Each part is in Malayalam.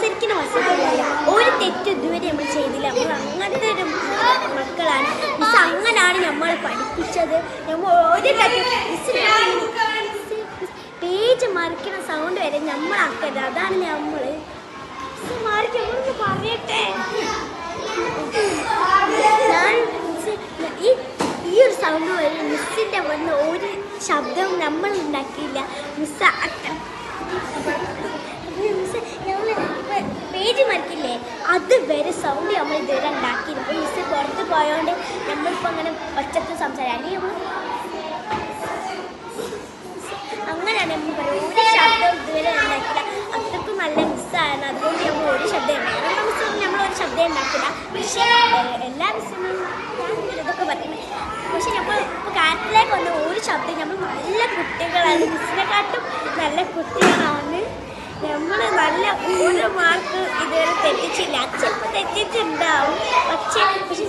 മത്സരിക്കുന്ന മത്സരത്തിലല്ല ഒരു തെറ്റ് ഇതുവരെ നമ്മൾ ചെയ്തില്ല. നമ്മൾ അങ്ങനത്തെ ഒരു മക്കളാണ്. മിസ് അങ്ങനെയാണ് നമ്മൾ പഠിപ്പിച്ചത്. നമ്മൾ ഒരു പേജ് മറിക്കുന്ന സൗണ്ട് വരെ നമ്മളാക്കരുത്. അതാണ് നമ്മൾ മറിക്കൊന്ന് പറയട്ടെ. ഞാൻ ഈ ഒരു സൗണ്ട് വരെ മിസ്സിൻ്റെ വന്ന് ഒരു ശബ്ദവും നമ്മൾ ഉണ്ടാക്കിയില്ല. മിസ് മിസ് ഞങ്ങൾ പേജ് മറിക്കില്ലേ അത് വരെ സൗണ്ട് നമ്മൾ ഇതുവരെ ഉണ്ടാക്കിയില്ല. ഇപ്പോൾ മിസ് പുറത്ത് പോയതുകൊണ്ട് നമ്മളിപ്പോൾ അങ്ങനെ ഒച്ചത്തിൽ സംസാരിക്കും. അല്ലെങ്കിൽ നമ്മൾ അങ്ങനെയാണ് നമ്മൾ പറയുന്നത്. ഒരു ശബ്ദം ഇതുവരെ ഉണ്ടാക്കില്ല. അത്രക്കും നല്ല മിസ്സായിരുന്നു. അതുകൊണ്ട് നമ്മൾ ഒരു ശബ്ദം വേറെ മിസ്സിനും നമ്മളൊരു ശബ്ദം ഉണ്ടാക്കില്ല. പക്ഷേ എല്ലാ മിസ്സിനും ഇതൊക്കെ പറയുന്നത്. പക്ഷെ നമ്മൾ ഇപ്പോൾ കാര്യത്തിലേക്ക് വന്ന ഒരു ശബ്ദം നമ്മൾ നല്ല കുട്ടികളാണ്. മിസ്സിനെക്കാട്ടും നല്ല കുട്ടികളാണ്. നമ്മൾ നല്ല ഒരു മാർക്ക് ഇതുവരെ തെറ്റിച്ചില്ല. ചിലപ്പോൾ തെറ്റിച്ചുണ്ടാവും. പക്ഷേ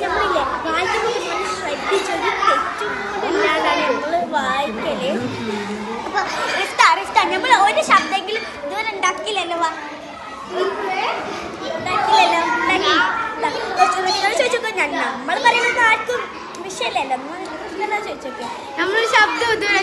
നമ്മളില്ലേ വായിക്കുമ്പോൾ നമ്മൾ ശ്രദ്ധിച്ചൊരു തെറ്റും കൂടെ ഇല്ലാതാണ് നമ്മൾ വായിക്കല്. അപ്പോൾ റിസ്ത നമ്മൾ ഒരു ശബ്ദമെങ്കിലും ഇതുവരെ ഉണ്ടാക്കിയില്ലല്ലോ. ചോദിച്ചോക്കോ. നമ്മൾ പറയുന്നത് ആർക്കും വിഷയമല്ലല്ലോ. നമ്മൾ ചോദിച്ചോക്കെ നമ്മളൊരു ശബ്ദം ഇതുവരെ